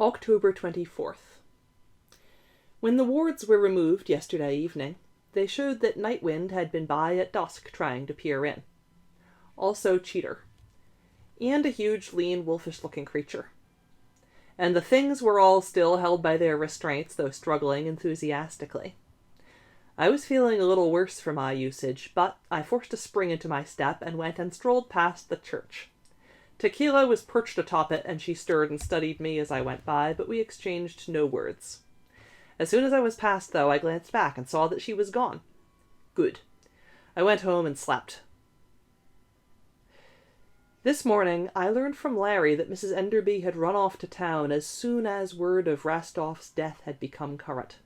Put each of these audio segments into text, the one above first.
October 24th. When the wards were removed yesterday evening, they showed that Nightwind had been by at dusk trying to peer in. Also Cheater. And a huge, lean, wolfish-looking creature. And the things were all still held by their restraints, though struggling enthusiastically. I was feeling a little worse for my usage, but I forced a spring into my step and went and strolled past the church. Tequila was perched atop it, and she stirred and studied me as I went by, but we exchanged no words. As soon as I was past, though, I glanced back and saw that she was gone. Good. I went home and slept. This morning, I learned from Larry that Mrs. Enderby had run off to town as soon as word of Rastoff's death had become current.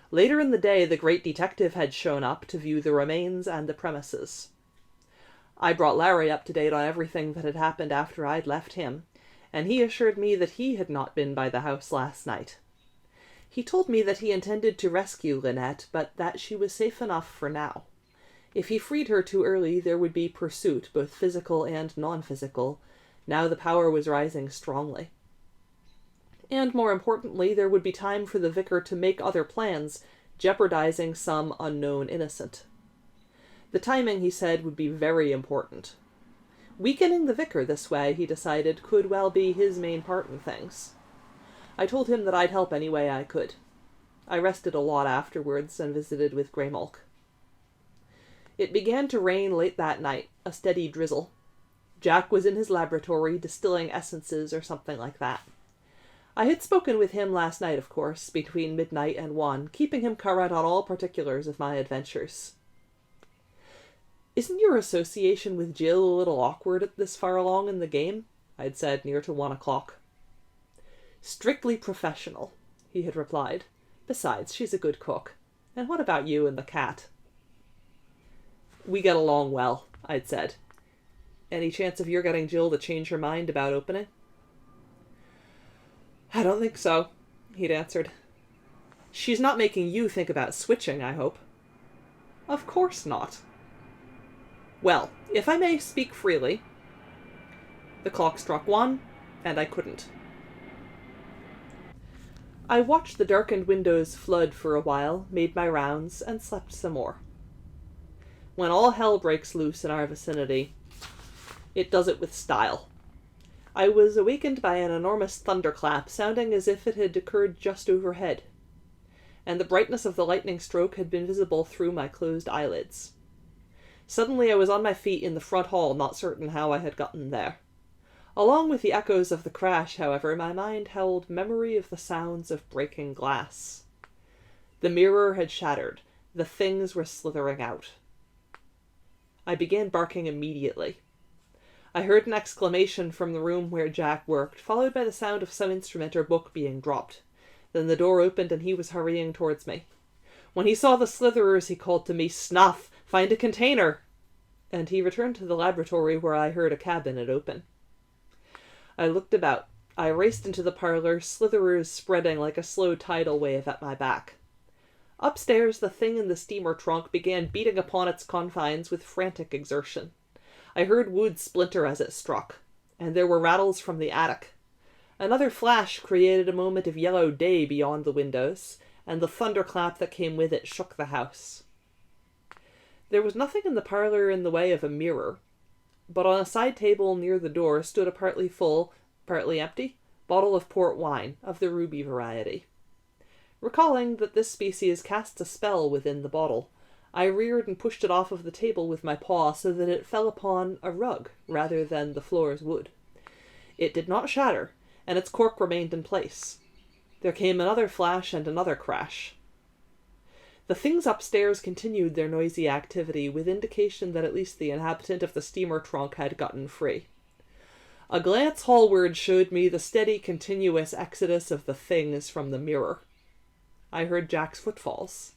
Later in the day, the great detective had shown up to view the remains and the premises. I brought Larry up to date on everything that had happened after I'd left him, and he assured me that he had not been by the house last night. He told me that he intended to rescue Lynette, but that she was safe enough for now. If he freed her too early, there would be pursuit, both physical and non-physical. Now the power was rising strongly. And more importantly, there would be time for the vicar to make other plans, jeopardizing some unknown innocent. The timing, he said, would be very important. Weakening the vicar this way, he decided, could well be his main part in things. I told him that I'd help any way I could. I rested a lot afterwards and visited with Greymulk. It began to rain late that night, a steady drizzle. Jack was in his laboratory, distilling essences or something like that. I had spoken with him last night, of course, between midnight and 1, keeping him current on all particulars of my adventures. "Isn't your association with Jill a little awkward at this far along in the game?" I'd said near to 1 o'clock. "Strictly professional," he had replied. "Besides, she's a good cook. And what about you and the cat?" "We get along well," I'd said. "Any chance of your getting Jill to change her mind about opening?" "I don't think so," he'd answered. "She's not making you think about switching, I hope." "Of course not." "Well, if I may speak freely..." The clock struck 1, and I couldn't. I watched the darkened windows flood for a while, made my rounds, and slept some more. When all hell breaks loose in our vicinity, it does it with style. I was awakened by an enormous thunderclap, sounding as if it had occurred just overhead, and the brightness of the lightning stroke had been visible through my closed eyelids. Suddenly I was on my feet in the front hall, not certain how I had gotten there. Along with the echoes of the crash, however, my mind held memory of the sounds of breaking glass. The mirror had shattered. The things were slithering out. I began barking immediately. I heard an exclamation from the room where Jack worked, followed by the sound of some instrument or book being dropped. Then the door opened and he was hurrying towards me. When he saw the slitherers, he called to me, "Snuff! Find a container!" And he returned to the laboratory where I heard a cabinet open. I looked about. I raced into the parlor, slitherers spreading like a slow tidal wave at my back. Upstairs, the thing in the steamer trunk began beating upon its confines with frantic exertion. I heard wood splinter as it struck, and there were rattles from the attic. Another flash created a moment of yellow day beyond the windows, and the thunderclap that came with it shook the house. There was nothing in the parlor in the way of a mirror, but on a side table near the door stood a partly full, partly empty, bottle of port wine, of the ruby variety. Recalling that this species casts a spell within the bottle, I reared and pushed it off of the table with my paw so that it fell upon a rug rather than the floor's wood. It did not shatter, and its cork remained in place. There came another flash and another crash. The things upstairs continued their noisy activity, with indication that at least the inhabitant of the steamer trunk had gotten free. A glance hallward showed me the steady, continuous exodus of the things from the mirror. I heard Jack's footfalls.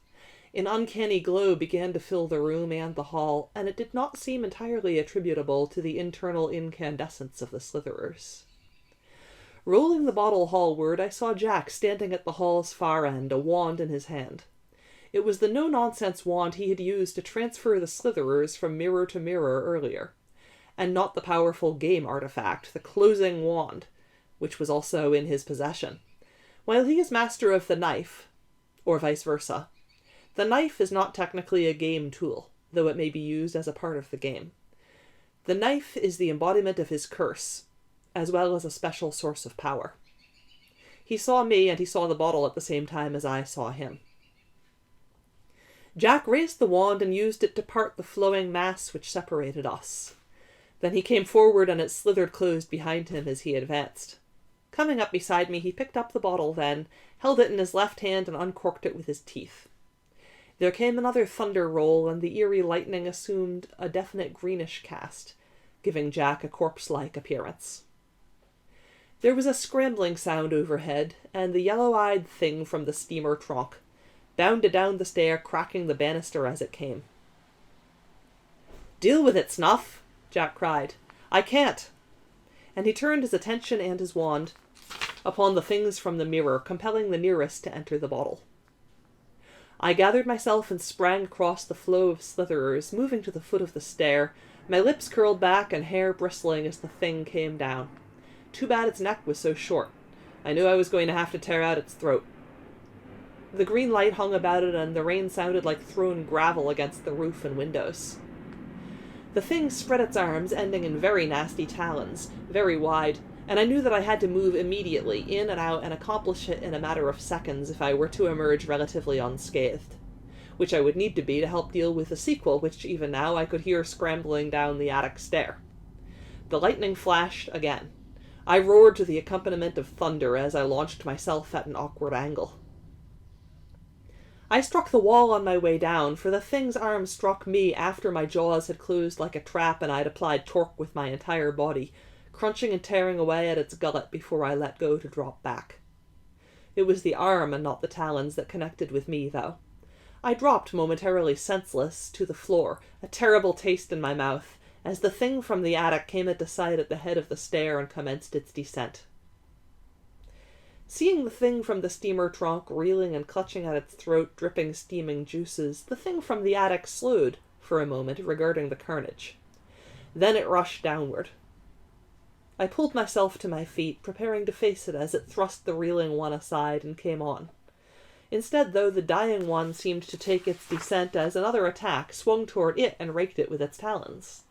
An uncanny glow began to fill the room and the hall, and it did not seem entirely attributable to the internal incandescence of the slitherers. Rolling the bottle hallward, I saw Jack standing at the hall's far end, a wand in his hand. It was the no-nonsense wand he had used to transfer the slitherers from mirror to mirror earlier, and not the powerful game artifact, the closing wand, which was also in his possession. While he is master of the knife, or vice versa, the knife is not technically a game tool, though it may be used as a part of the game. The knife is the embodiment of his curse, as well as a special source of power. He saw me, and he saw the bottle at the same time as I saw him. Jack raised the wand and used it to part the flowing mass which separated us. Then he came forward, and it slithered closed behind him as he advanced. Coming up beside me, he picked up the bottle then, held it in his left hand, and uncorked it with his teeth. There came another thunder roll, and the eerie lightning assumed a definite greenish cast, giving Jack a corpse-like appearance. There was a scrambling sound overhead, and the yellow-eyed thing from the steamer trunk bounded down the stair, cracking the banister as it came. "Deal with it, Snuff!" Jack cried. "I can't!" And he turned his attention and his wand upon the things from the mirror, compelling the nearest to enter the bottle. I gathered myself and sprang across the flow of slitherers, moving to the foot of the stair, my lips curled back and hair bristling as the thing came down. Too bad its neck was so short. I knew I was going to have to tear out its throat. The green light hung about it, and the rain sounded like thrown gravel against the roof and windows. The thing spread its arms, ending in very nasty talons, very wide, and I knew that I had to move immediately, in and out, and accomplish it in a matter of seconds if I were to emerge relatively unscathed, which I would need to be to help deal with the sequel, which even now I could hear scrambling down the attic stair. The lightning flashed again. I roared to the accompaniment of thunder as I launched myself at an awkward angle. I struck the wall on my way down, for the thing's arm struck me after my jaws had closed like a trap and I'd applied torque with my entire body, crunching and tearing away at its gullet before I let go to drop back. It was the arm and not the talons that connected with me, though. I dropped momentarily senseless to the floor, a terrible taste in my mouth, as the thing from the attic came into sight at the head of the stair and commenced its descent. Seeing the thing from the steamer trunk reeling and clutching at its throat, dripping steaming juices, the thing from the attic slowed for a moment, regarding the carnage. Then it rushed downward. I pulled myself to my feet, preparing to face it as it thrust the reeling one aside and came on. Instead, though, the dying one seemed to take its descent as another attack swung toward it and raked it with its talons.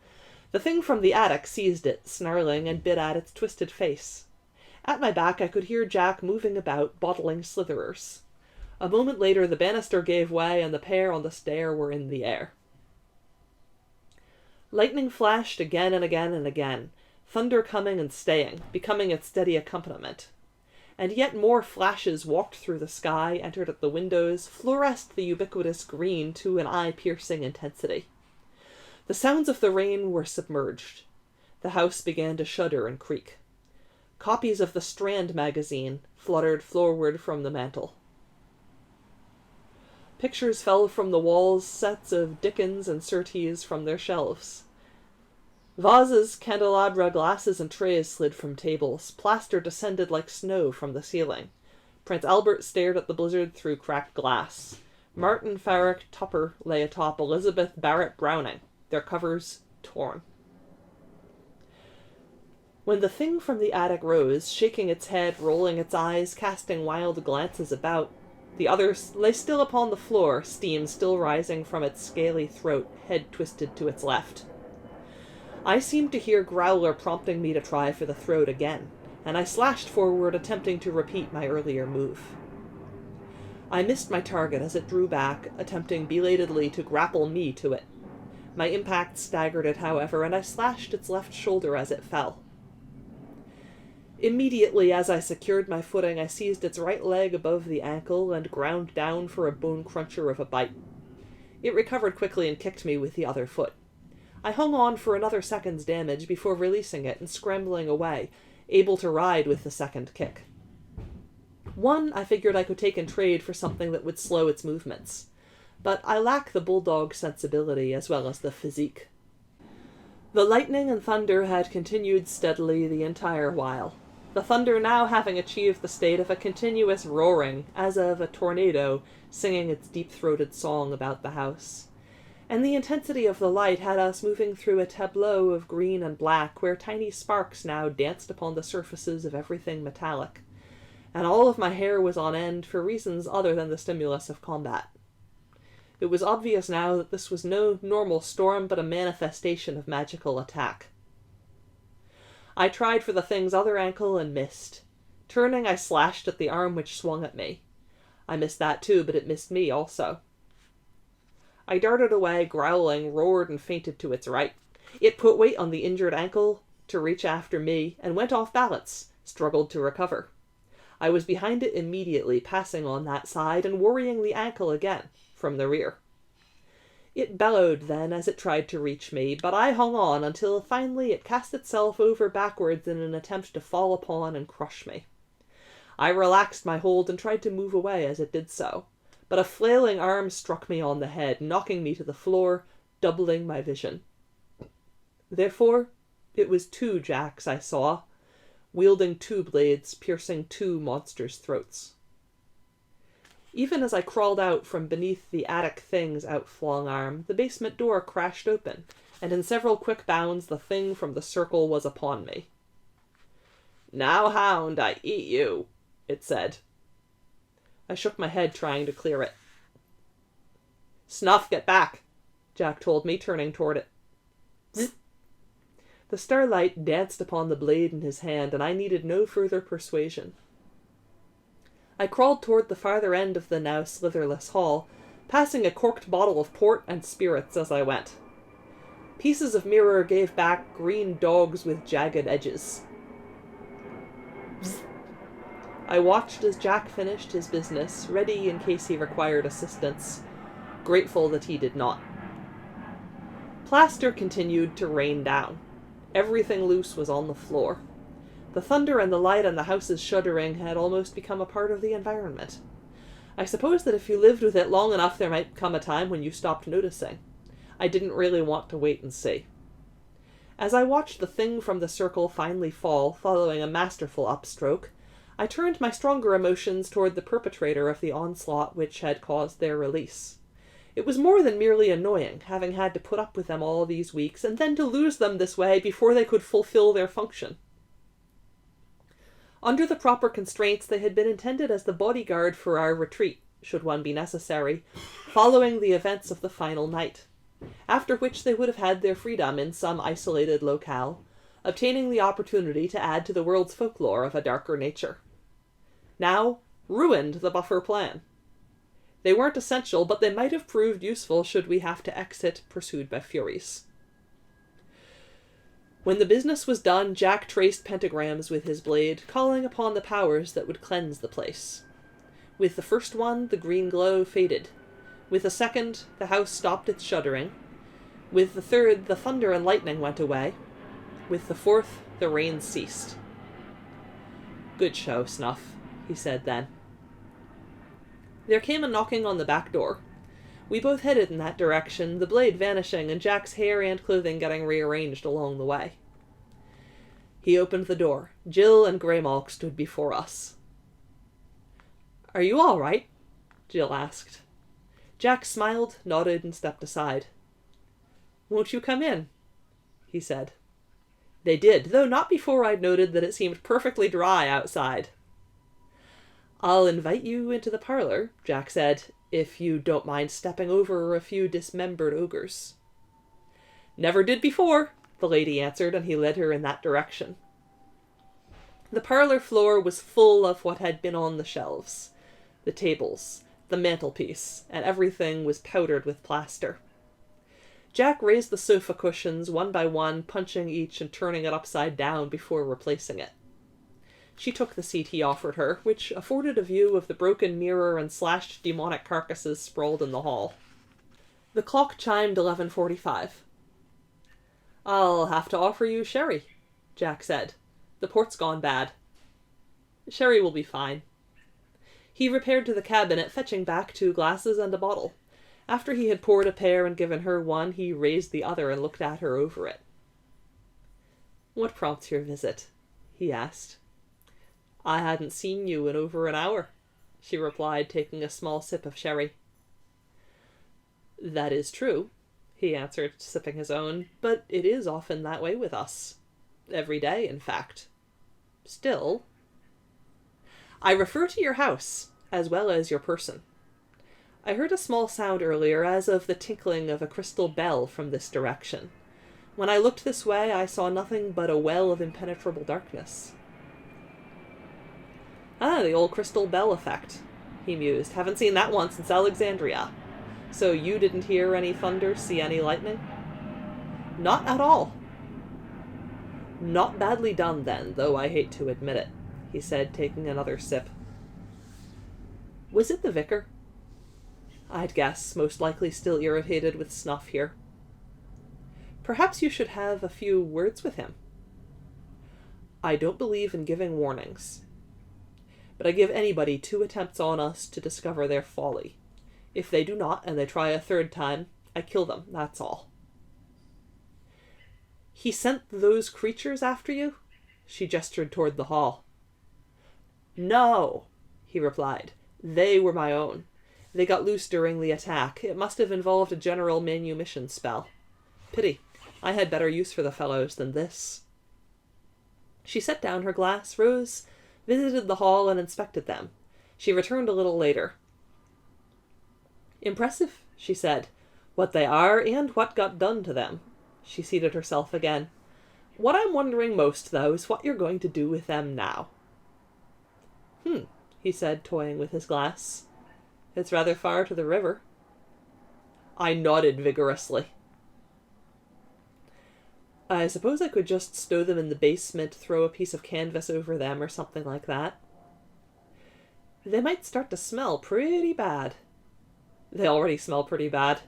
The thing from the attic seized it, snarling, and bit at its twisted face. At my back I could hear Jack moving about, bottling slitherers. A moment later the banister gave way, and the pair on the stair were in the air. Lightning flashed again and again and again, thunder coming and staying, becoming its steady accompaniment. And yet more flashes walked through the sky, entered at the windows, fluoresced the ubiquitous green to an eye-piercing intensity. The sounds of the rain were submerged. The house began to shudder and creak. Copies of the Strand magazine fluttered forward from the mantel. Pictures fell from the walls, sets of Dickens and Surtees from their shelves. Vases, candelabra, glasses, and trays slid from tables. Plaster descended like snow from the ceiling. Prince Albert stared at the blizzard through cracked glass. Martin Farrack Tupper lay atop Elizabeth Barrett Browning, their covers torn. When the thing from the attic rose, shaking its head, rolling its eyes, casting wild glances about, the other lay still upon the floor, steam still rising from its scaly throat, head twisted to its left. I seemed to hear Growler prompting me to try for the throat again, and I slashed forward, attempting to repeat my earlier move. I missed my target as it drew back, attempting belatedly to grapple me to it. My impact staggered it, however, and I slashed its left shoulder as it fell. Immediately, as I secured my footing, I seized its right leg above the ankle and ground down for a bone-cruncher of a bite. It recovered quickly and kicked me with the other foot. I hung on for another second's damage before releasing it and scrambling away, able to ride with the second kick. One I figured I could take in trade for something that would slow its movements, but I lack the bulldog sensibility as well as the physique. The lightning and thunder had continued steadily the entire while, the thunder now having achieved the state of a continuous roaring, as of a tornado singing its deep-throated song about the house. and the intensity of the light had us moving through a tableau of green and black, where tiny sparks now danced upon the surfaces of everything metallic, and all of my hair was on end for reasons other than the stimulus of combat. It was obvious now that this was no normal storm, but a manifestation of magical attack. I tried for the thing's other ankle and missed. Turning, I slashed at the arm which swung at me. I missed that too, but it missed me also. I darted away, growling, roared, and feinted to its right. It put weight on the injured ankle to reach after me, and went off balance, struggled to recover. I was behind it immediately, passing on that side, and worrying the ankle again, from the rear. It bellowed then as it tried to reach me, but I hung on until finally it cast itself over backwards in an attempt to fall upon and crush me. I relaxed my hold and tried to move away as it did so, but a flailing arm struck me on the head, knocking me to the floor, doubling my vision. Therefore, it was 2 Jacks I saw, wielding 2 blades, piercing 2 monsters' throats. Even as I crawled out from beneath the attic thing's outflung arm, the basement door crashed open, and in several quick bounds the thing from the circle was upon me. "Now, hound, I eat you," it said. I shook my head, trying to clear it. "Snuff, get back," Jack told me, turning toward it. Zzz. The starlight danced upon the blade in his hand, and I needed no further persuasion. I crawled toward the farther end of the now slitherless hall, passing a corked bottle of port and spirits as I went. Pieces of mirror gave back green dogs with jagged edges. Psst. I watched as Jack finished his business, ready in case he required assistance, grateful that he did not. Plaster continued to rain down. Everything loose was on the floor. The thunder and the light and the house's shuddering had almost become a part of the environment. I suppose that if you lived with it long enough, there might come a time when you stopped noticing. I didn't really want to wait and see. As I watched the thing from the circle finally fall, following a masterful upstroke, I turned my stronger emotions toward the perpetrator of the onslaught which had caused their release. It was more than merely annoying, having had to put up with them all these weeks, and then to lose them this way before they could fulfill their function. Under the proper constraints, they had been intended as the bodyguard for our retreat, should one be necessary, following the events of the final night, after which they would have had their freedom in some isolated locale, obtaining the opportunity to add to the world's folklore of a darker nature. Now, ruined the buffer plan. They weren't essential, but they might have proved useful should we have to exit pursued by Furies. When the business was done, Jack traced pentagrams with his blade, calling upon the powers that would cleanse the place. With the first one, the green glow faded. With the second, the house stopped its shuddering. With the third, the thunder and lightning went away. With the fourth, the rain ceased. "Good show, Snuff," he said then. There came a knocking on the back door. We both headed in that direction, the blade vanishing and Jack's hair and clothing getting rearranged along the way. He opened the door. Jill and Greymalk stood before us. "Are you all right?" Jill asked. Jack smiled, nodded, and stepped aside. "Won't you come in?" he said. They did, though not before I'd noted that it seemed perfectly dry outside. "I'll invite you into the parlor," Jack said, "if you don't mind stepping over a few dismembered ogres." "Never did before," the lady answered, and he led her in that direction. The parlor floor was full of what had been on the shelves, the tables, the mantelpiece, and everything was powdered with plaster. Jack raised the sofa cushions one by one, punching each and turning it upside down before replacing it. She took the seat he offered her, which afforded a view of the broken mirror and slashed demonic carcasses sprawled in the hall. The clock chimed 11:45. "I'll have to offer you sherry," Jack said. "The port's gone bad." "Sherry will be fine." He repaired to the cabinet, fetching back 2 glasses and a bottle. After he had poured a pair and given her one, he raised the other and looked at her over it. "What prompts your visit?" he asked. "I hadn't seen you in over an hour," she replied, taking a small sip of sherry. "That is true," he answered, sipping his own, but it is often that way with us. Every day, in fact. Still, I refer to your house, as well as your person. I heard a small sound earlier, as of the tinkling of a crystal bell from this direction. When I looked this way, I saw nothing but a well of impenetrable darkness. Ah, the old crystal bell effect, he mused. Haven't seen that one since Alexandria. So you didn't hear any thunder, see any lightning? Not at all. Not badly done, then, though I hate to admit it, he said, taking another sip. Was it the vicar? I'd guess, most likely still irritated with snuff here. Perhaps you should have a few words with him. I don't believe in giving warnings, but I give anybody 2 attempts on us to discover their folly. If they do not, and they try a 3rd time, I kill them, that's all. He sent those creatures after you? She gestured toward the hall. No, he replied. They were my own. They got loose during the attack. It must have involved a general manumission spell. Pity. I had better use for the fellows than this. She set down her glass, rose, visited the hall, and inspected them. She returned a little later. Impressive, she said, what they are and what got done to them. She seated herself again. What I'm wondering most, though, is what you're going to do with them now. He said, toying with his glass. It's rather far to the river. I nodded vigorously. I suppose I could just stow them in the basement, throw a piece of canvas over them, or something like that. They might start to smell pretty bad. They already smell pretty bad.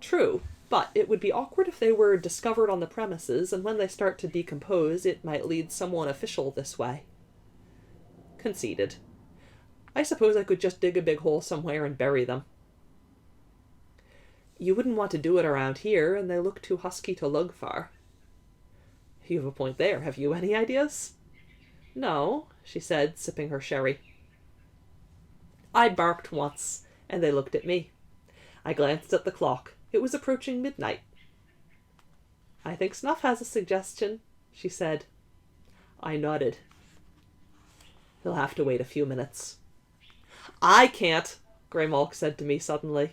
True, but it would be awkward if they were discovered on the premises, and when they start to decompose, it might lead someone official this way. Conceded. I suppose I could just dig a big hole somewhere and bury them. You wouldn't want to do it around here, and they look too husky to lug far. You have a point there. Have you any ideas? No, she said, sipping her sherry. I barked once, and they looked at me. I glanced at the clock. It was approaching midnight. I think Snuff has a suggestion, she said. I nodded. He'll have to wait a few minutes. I can't, Greymalk said to me suddenly.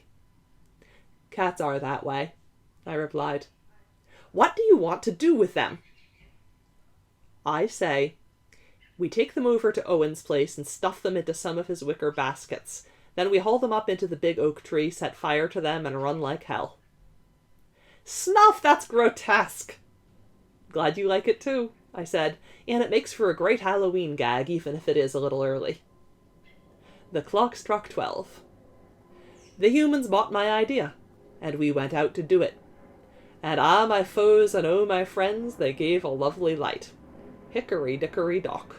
Cats are that way, I replied. What do you want to do with them? I say, we take them over to Owen's place and stuff them into some of his wicker baskets. Then we haul them up into the big oak tree, set fire to them, and run like hell. Snuff, that's grotesque! Glad you like it too, I said, and it makes for a great Halloween gag, even if it is a little early. The clock struck 12. The humans bought my idea, and we went out to do it. And ah, my foes, and oh, my friends, they gave a lovely light. Hickory-dickory-dock.